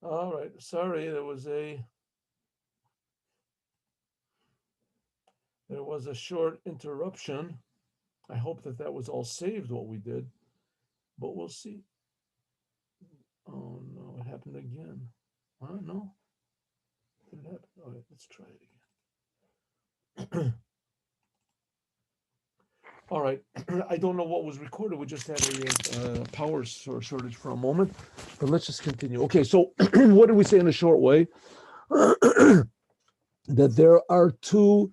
All right. Sorry, there was a short interruption. I hope that that was all saved what we did, but we'll see. Oh no, it happened again. No, did it happen? All right, let's try it again. All right. I don't know what was recorded. We just had a power shortage for a moment, but let's just continue. Okay, so what did we say in a short way? That there are two.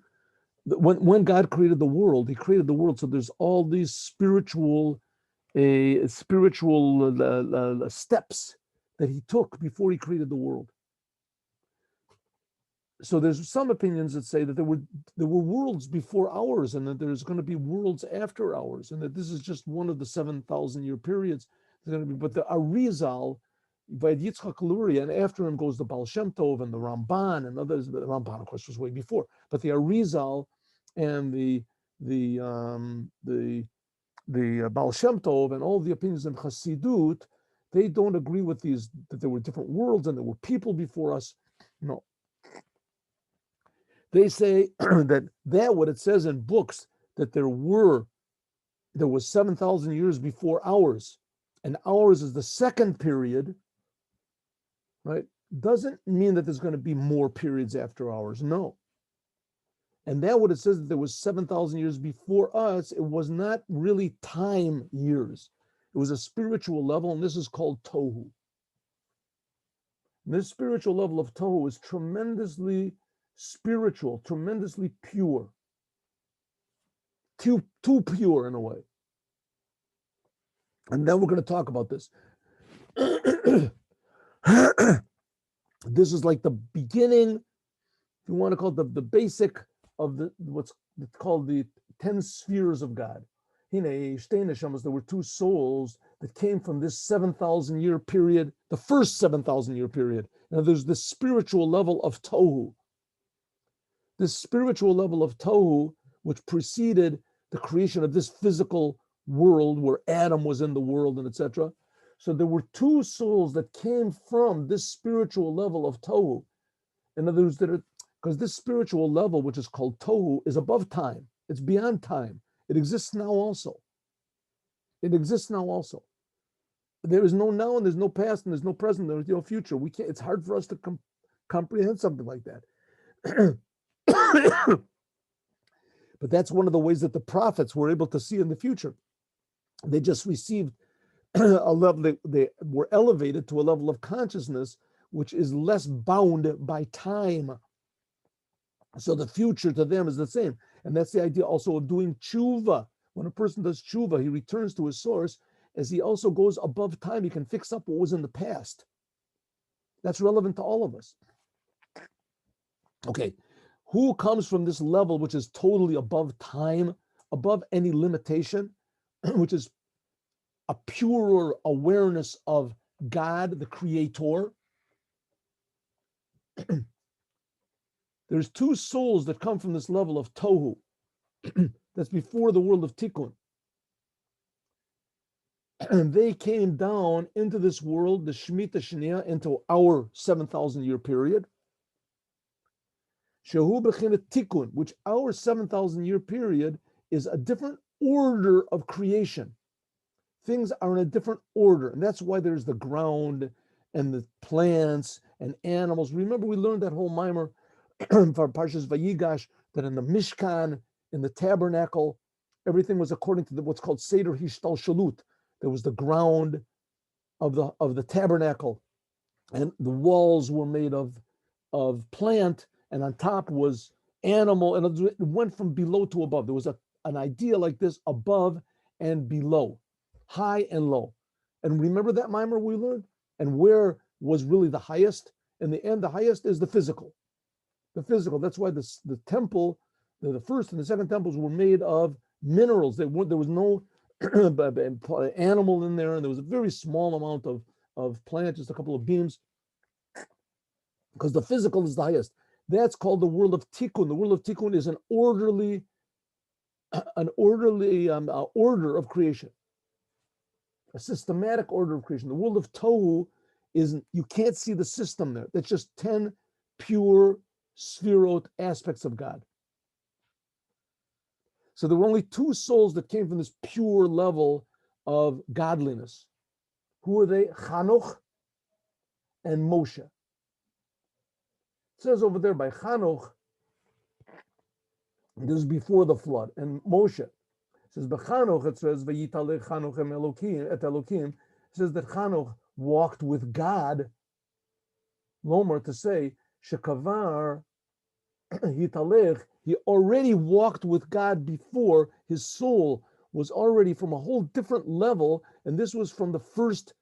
When God created the world, He created the world. So there's all these spiritual steps that He took before He created the world. So there's some opinions that say that there were worlds before ours, and that there's going to be worlds after ours, and that this is just one of the 7,000 year periods. There's going to be, but the Arizal, by Yitzchak Luria, and after him goes the Baal Shem Tov and the Ramban and others. The Ramban, of course, was way before, but the Arizal and the Baal Shem Tov and all the opinions in Chassidut, they don't agree with these, that there were different worlds and there were people before us. No, they say that what it says in books, that there was 7,000 years before ours, and ours is the second period, right? Doesn't mean that there's going to be more periods after ours. No. And that what it says, that there was 7,000 years before us, it was not really time years. It was a spiritual level, and this is called Tohu. And this spiritual level of Tohu is tremendously spiritual, tremendously pure. Too pure in a way. And then we're going to talk about this. This is like the beginning, if you want to call it the basic of what's called the 10 spheres of God. There were two souls that came from this 7,000 year period, the first 7,000 year period. Now there's this spiritual level of Tohu. This spiritual level of Tohu, which preceded the creation of this physical world where Adam was in the world and etc. So there were two souls that came from this spiritual level of Tohu. In other words, because this spiritual level, which is called Tohu, is above time. It's beyond time. It exists now also. It exists now also. There is no now, and there's no past, and there's no present, there's no future. We can't. It's hard for us to comprehend something like that. But that's one of the ways that the prophets were able to see in the future. They just received a level, they were elevated to a level of consciousness which is less bound by time. So the future to them is the same. And that's the idea also of doing tshuva. When a person does tshuva, he returns to his source. As he also goes above time, he can fix up what was in the past. That's relevant to all of us. Okay, who comes from this level which is totally above time, above any limitation, which is a purer awareness of God, the Creator? There's two souls that come from this level of Tohu. That's before the world of Tikkun. And they came down into this world, the Shemitah Sheniah, into our 7,000 year period. Shehu B'chinas Tikkun, which our 7,000 year period is a different order of creation. Things are in a different order. And that's why there's the ground and the plants and animals. Remember, we learned that whole mimer from Parshas Vayigash, that in the Mishkan, in the tabernacle, everything was according to what's called Seder Hishtal Shalut. There was the ground of the tabernacle, and the walls were made of plant, and on top was animal, and it went from below to above. There was an idea like this, above and below, high and low. And remember that mimer we learned? And where was really the highest? In the end, the highest is the physical. The physical. That's why the temple, the first and the second temples were made of minerals. There was no animal in there, and there was a very small amount of plant, just a couple of beams, because the physical is the highest. That's called the world of Tikkun. The world of Tikkun is an orderly order of creation, a systematic order of creation. The world of Tohu isn't, you can't see the system there. That's just 10 pure sphirot aspects of God. So there were only two souls that came from this pure level of godliness. Who are they? Chanoch and Moshe. It says over there by Chanoch, this is before the flood, and Moshe. It says by Chanoch, it says Vayitalech Chanoch et Elokim. It says that Chanoch walked with God. Lomer, to say Shekavar Hitalech, he already walked with God before. His soul was already from a whole different level, and this was from the first,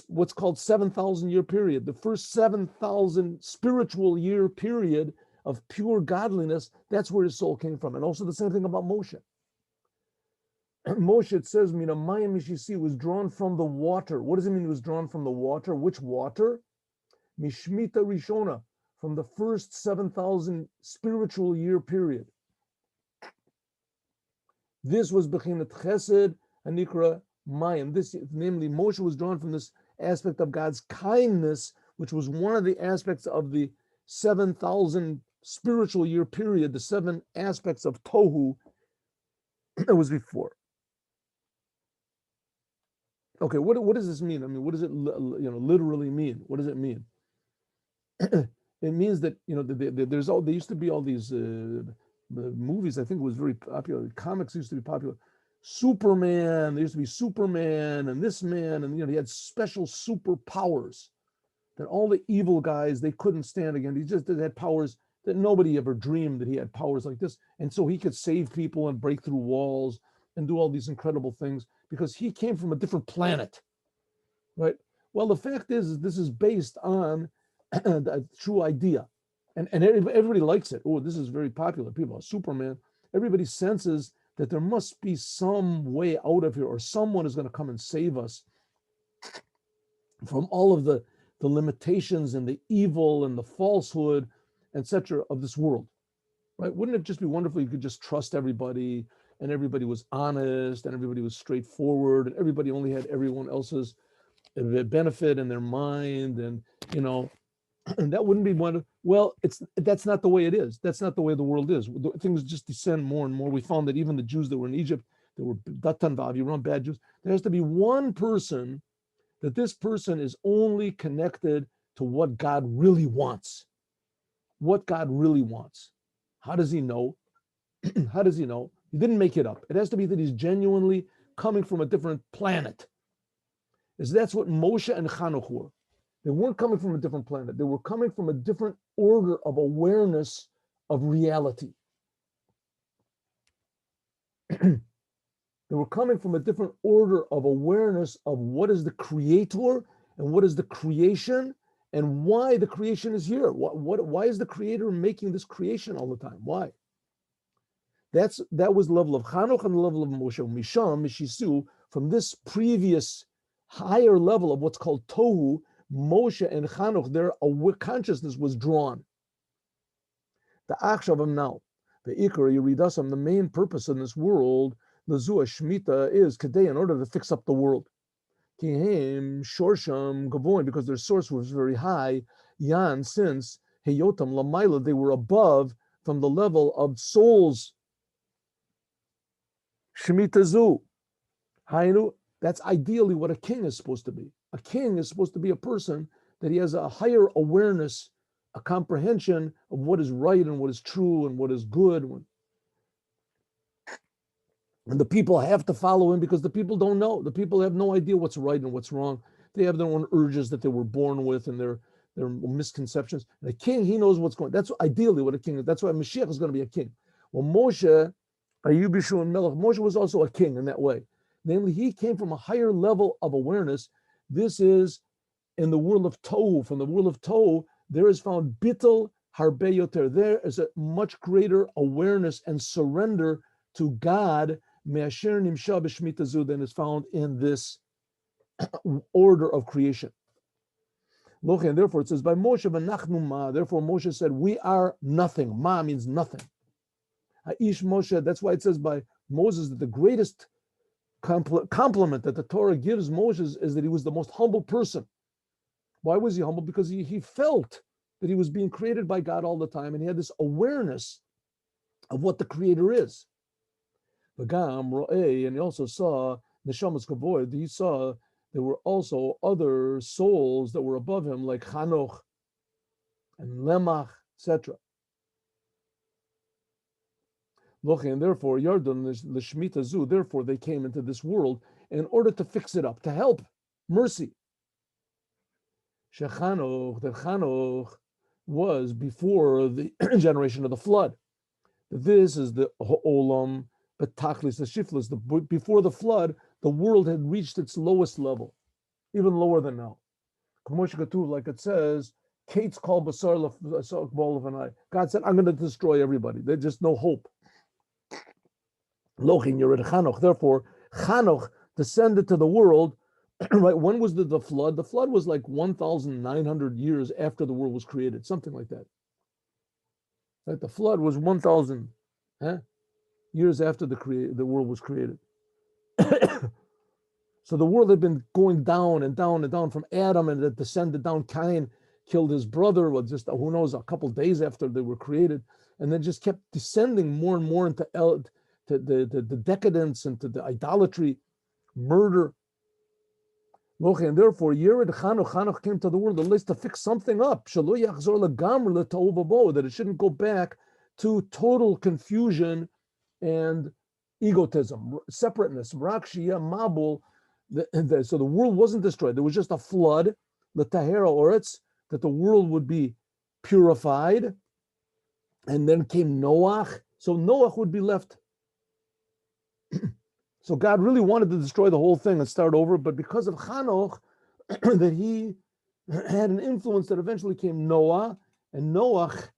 what's called 7,000 year period, the first 7,000 spiritual year period of pure godliness. That's where his soul came from. And also the same thing about Moshe. Moshe, it says, Mina Mayim Mishisi, was drawn from the water. What does it mean he was drawn from the water? Which water? Mishmita Rishona, from the first 7,000 spiritual year period. This was Bechinat Chesed Anikra Mayim. This, namely, Moshe was drawn from this aspect of God's kindness, which was one of the aspects of the 7,000 spiritual year period, the 7 aspects of Tohu that was before. Okay, what does this mean? I mean, what does it literally mean? What does it mean? It means that there used to be all these movies. I think it was very popular. Comics used to be popular. Superman. There used to be Superman and this man, and he had special superpowers that all the evil guys, they couldn't stand again. He just had powers that nobody ever dreamed that he had powers like this, and so he could save people and break through walls and do all these incredible things because he came from a different planet, right? Well, the fact is this is based on a true idea, and everybody likes it. Oh, this is very popular. People are Superman. Everybody senses that there must be some way out of here, or someone is going to come and save us from all of the limitations and the evil and the falsehood, etc., of this world, right? Wouldn't it just be wonderful if you could just trust everybody, and everybody was honest, and everybody was straightforward, and everybody only had everyone else's benefit in their mind, and and that wouldn't be one. Well, that's not the way it is. That's not the way the world is. Things just descend more and more. We found that even the Jews that were in Egypt, that were Datan V'Aviram, bad Jews, there has to be one person, that this person is only connected to what God really wants. What God really wants. How does he know? How does he know? He didn't make it up. It has to be that he's genuinely coming from a different planet. That's what Moshe and Chanoch were. They weren't coming from a different planet. They were coming from a different order of awareness of reality. They were coming from a different order of awareness of what is the creator and what is the creation and why the creation is here. Why is the creator making this creation all the time? Why? That was the level of Chanoch and the level of Moshe. Misham, Mishisu, from this previous higher level of what's called Tohu, Moshe and Chanoch, their consciousness was drawn. The Akshavam now, the Ikar Yeridasam, the main purpose in this world, the Zua Shemitah, is Kadei, in order to fix up the world. Kihim Shorsham Gavoin, because their source was very high. Yan, since Heyotam Lamaila, they were above from the level of souls. Shemitah Zu. Hainu, that's ideally what a king is supposed to be. A king is supposed to be a person that he has a higher awareness, a comprehension of what is right and what is true and what is good. And the people have to follow him because the people don't know. The people have no idea what's right and what's wrong. They have their own urges that they were born with and their misconceptions. And a king, he knows what's going on. That's ideally what a king is. That's why Mashiach is going to be a king. Well, Moshe, Ayubishu and Melech, Moshe was also a king in that way. Namely, he came from a higher level of awareness. This is in the world of Tohu. From the world of Tohu, there is found Bittel Harbe Yoter. There is a much greater awareness and surrender to God Me'asher Nimsha B'Shmita Zu than is found in this order of creation. And therefore it says, by Moshe v'nachnu ma, therefore Moshe said, we are nothing. Ma means nothing. Ha'ish Moshe, that's why it says by Moses that the greatest compliment that the Torah gives Moses is that he was the most humble person. Why was he humble? Because he felt that he was being created by God all the time, and he had this awareness of what the creator is. And he also saw Neshamas Kavoid. He saw there were also other souls that were above him, like Chanoch and Lemach, etc. And therefore, Yardan Lishmita Zu, therefore they came into this world in order to fix it up, to help, mercy. Shechanoch, that Chanoch was before the generation of the flood. This is the Olam, but Tachlis, the Shiflis, before the flood, the world had reached its lowest level, even lower than now. Like it says, Kate's called Basar ball of an eye. God said, I'm going to destroy everybody. There's just no hope. Lochin, you're at Chanoch. Therefore, Chanoch descended to the world. Right? When was the flood? The flood was like 1,900 years after the world was created, something like that. Right? The flood was 1,000 years after the world was created. So the world had been going down and down and down from Adam, and it descended down. Cain killed his brother, well, just who knows, a couple of days after they were created, and then just kept descending more and more into the decadence and to the idolatry, murder. And therefore, Yerid Chanoch came to the world at least to fix something up, that it shouldn't go back to total confusion and egotism, separateness, Rakshia, Mabul. So the world wasn't destroyed. There was just a flood, the Tahera Oretz, that the world would be purified. And then came Noach. So Noach would be left. So God really wanted to destroy the whole thing and start over, but because of Chanoch, that he had an influence that eventually came Noah and Noach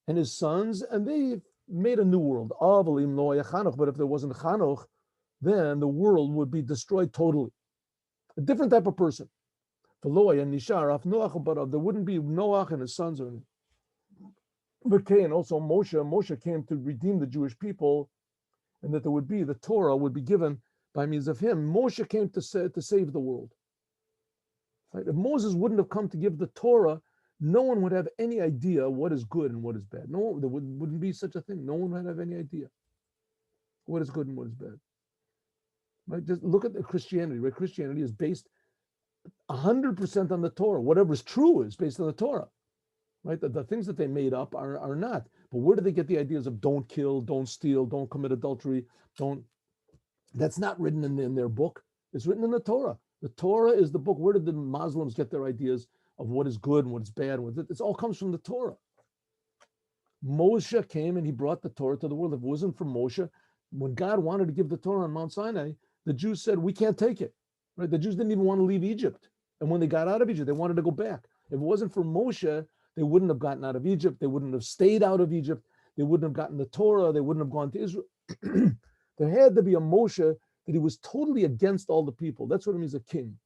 and his sons, and they made a new world. But if there wasn't Chanoch, then the world would be destroyed totally. A different type of person. There wouldn't be Noach and his sons. But Cain, also Moshe came to redeem the Jewish people, and that there would be, the Torah would be given by means of him. Moshe came to save the world. Right? If Moses wouldn't have come to give the Torah, no one would have any idea what is good and what is bad. There wouldn't be such a thing. No one would have any idea what is good and what is bad. Right? Just look at the Christianity. Right? Christianity is based 100% on the Torah. Whatever is true is based on the Torah. Right? The things that they made up are not. But where do they get the ideas of don't kill, don't steal, don't commit adultery, don't? That's not written in their book. It's written in the Torah. The Torah is the book. Where did the Muslims get their ideas of what is good and what is bad? It all comes from the Torah. Moshe came and he brought the Torah to the world. If it wasn't for Moshe, when God wanted to give the Torah on Mount Sinai, the Jews said, we can't take it. Right? The Jews didn't even want to leave Egypt. And when they got out of Egypt, they wanted to go back. If it wasn't for Moshe, they wouldn't have gotten out of Egypt. They wouldn't have stayed out of Egypt. They wouldn't have gotten the Torah. They wouldn't have gone to Israel. There had to be a Moshe that he was totally against all the people. That's what it means, a king.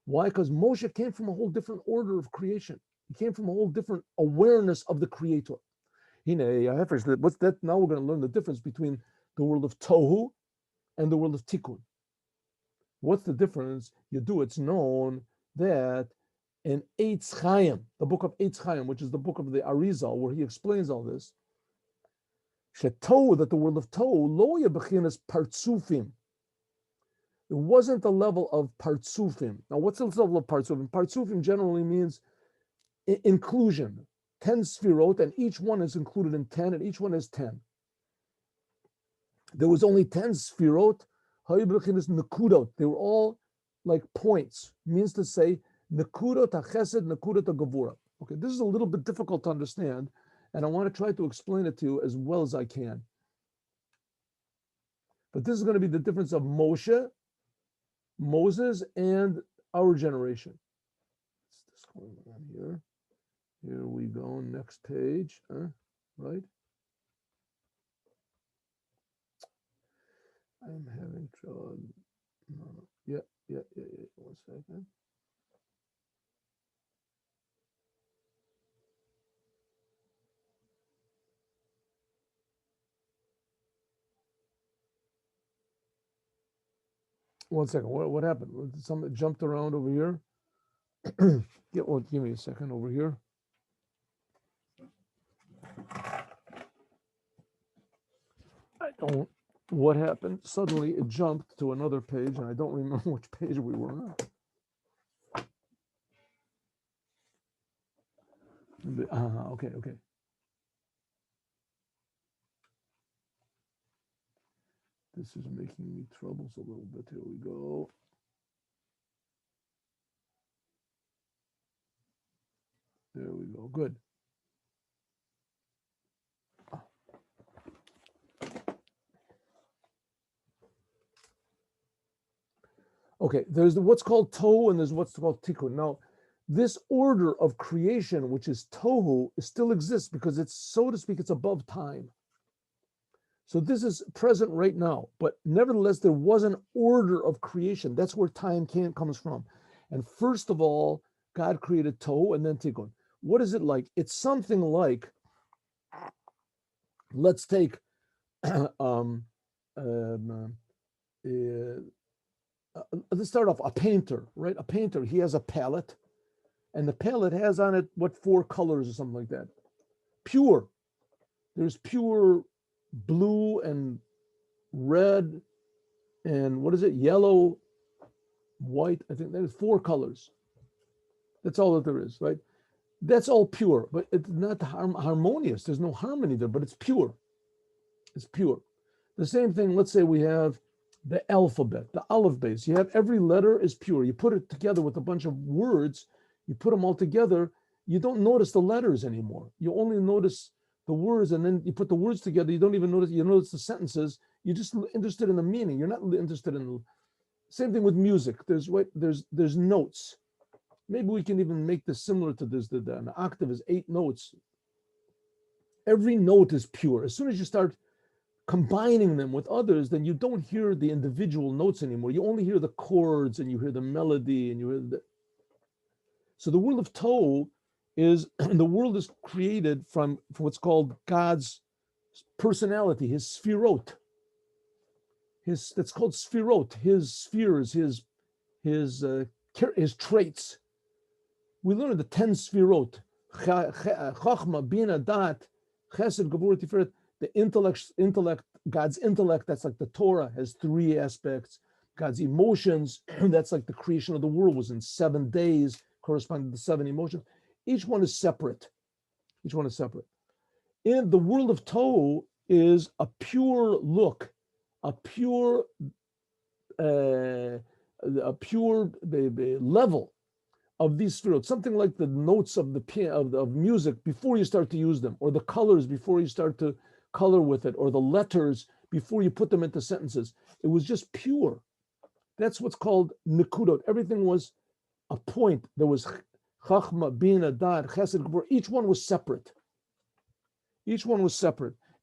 Why? Because Moshe came from a whole different order of creation. He came from a whole different awareness of the Creator. What's that? Now we're going to learn the difference between the world of Tohu and the world of Tikkun. What's the difference? It's known that in Eitz Chaim, the book of Eitz Chaim, which is the book of the Arizal, where he explains all this, that the world of Tohu, lo yebechinas partsufim. It wasn't the level of partsufim. Now, what's the level of partsufim? Partsufim generally means inclusion. 10 sfirot, and each one is included in 10, and each one has 10. There was only 10 sfirot. They were all like points. Means to say, nekudot hachesed, nekudot hagavura. Okay, this is a little bit difficult to understand, and I want to try to explain it to you as well as I can. But this is going to be the difference of Moses, and our generation. What's this going on here? Here we go, next page, right? I'm having trouble. No. Yeah. 1 second. What happened? Somebody jumped around over here. Give me a second over here. I don't. What happened? Suddenly it jumped to another page, and I don't remember which page we were on. Okay. This is making me troubles a little bit. Here we go. There we go. Good. Okay, there's what's called Tohu and there's what's called Tikkun. Now, this order of creation, which is Tohu, still exists because it's, so to speak, it's above time. So this is present right now, but nevertheless, there was an order of creation. That's where time comes from. And first of all, God created Tohu and then Tikkun. What is it like? It's something like, let's take let's start off, a painter, right? A painter, he has a palette, and the palette has on it, what, 4 colors or something like that. Pure. There's pure blue and red and what is it? Yellow, white. I think there's 4 colors. That's all that there is, right? That's all pure, but it's not harmonious. There's no harmony there, but it's pure. It's pure. The same thing, let's say we have the alphabet, the aleph base. You have every letter is pure. You put it together with a bunch of words, you put them all together, you don't notice the letters anymore. You only notice the words, and then you put the words together, you don't even notice, you notice the sentences, you're just interested in the meaning. You're not interested in the same thing with music. There's notes. Maybe we can even make this similar to this. An octave is 8 notes. Every note is pure. As soon as you start combining them with others, then you don't hear the individual notes anymore. You only hear the chords and you hear the melody and you hear the. So the world of Tohu is, the world is created from what's called God's personality, his sphirot. That's called sphirot, his spheres, his traits. We learned the 10 sphirot, Chachma, Bina, Dat, Chesed, Gevurah, Tiferet. The intellect, God's intellect, that's like the Torah, has 3 aspects. God's emotions, that's like the creation of the world, was in 7 days, corresponding to the 7 emotions. Each one is separate. In the world of Tohu is a pure look, a pure level of these spheres, something like the notes of the of music before you start to use them, or the colors before you start to color with it, or the letters before you put them into sentences. It was just pure. That's what's called nikudot. Everything was a point. There was chachma, bina, dad, chesed, gevurah. Each one was separate.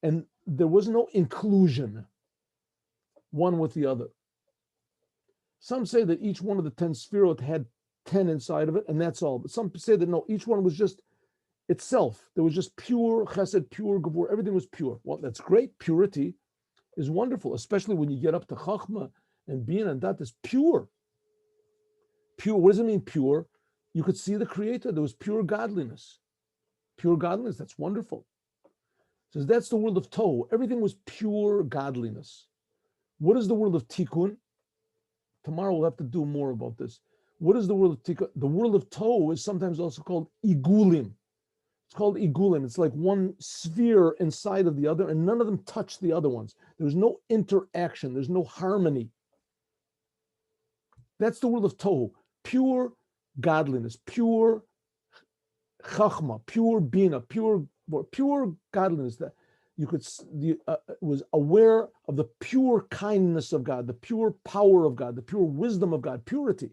And there was no inclusion one with the other. Some say that each one of the 10 sphirot had 10 inside of it, and that's all. But some say that no, each one was just itself. There was just pure chesed, pure gevurah. Everything was pure. Well, that's great. Purity is wonderful, especially when you get up to chachma and bina, and that is pure. Pure. What does it mean, pure? You could see the Creator. There was pure godliness. Pure godliness. That's wonderful. So that's the world of Tohu. Everything was pure godliness. What is the world of Tikkun? Tomorrow we'll have to do more about this. What is the world of Tikkun? The world of Tohu is sometimes also called igulim. It's called igulim. It's like one sphere inside of the other, and none of them touch the other ones. There's no interaction. There's no harmony. That's the world of Tohu. Pure godliness, pure chachma, pure bina, pure godliness. That you could was aware of the pure kindness of God, the pure power of God, the pure wisdom of God, purity.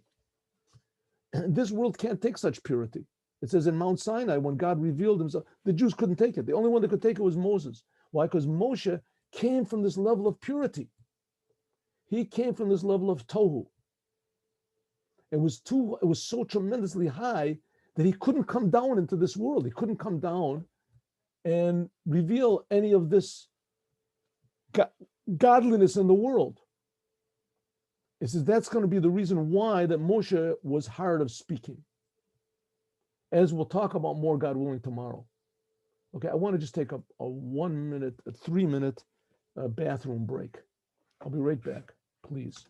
And this world can't take such purity. It says in Mount Sinai, when God revealed himself, the Jews couldn't take it. The only one that could take it was Moses. Why? Because Moshe came from this level of purity. He came from this level of Tohu. It was so tremendously high that he couldn't come down into this world. He couldn't come down and reveal any of this godliness in the world. It says that's going to be the reason why that Moshe was hard of speaking. as we'll talk about more, God willing, tomorrow. Okay, I want to just take a 1 minute, a 3 minute bathroom break. I'll be right back, please.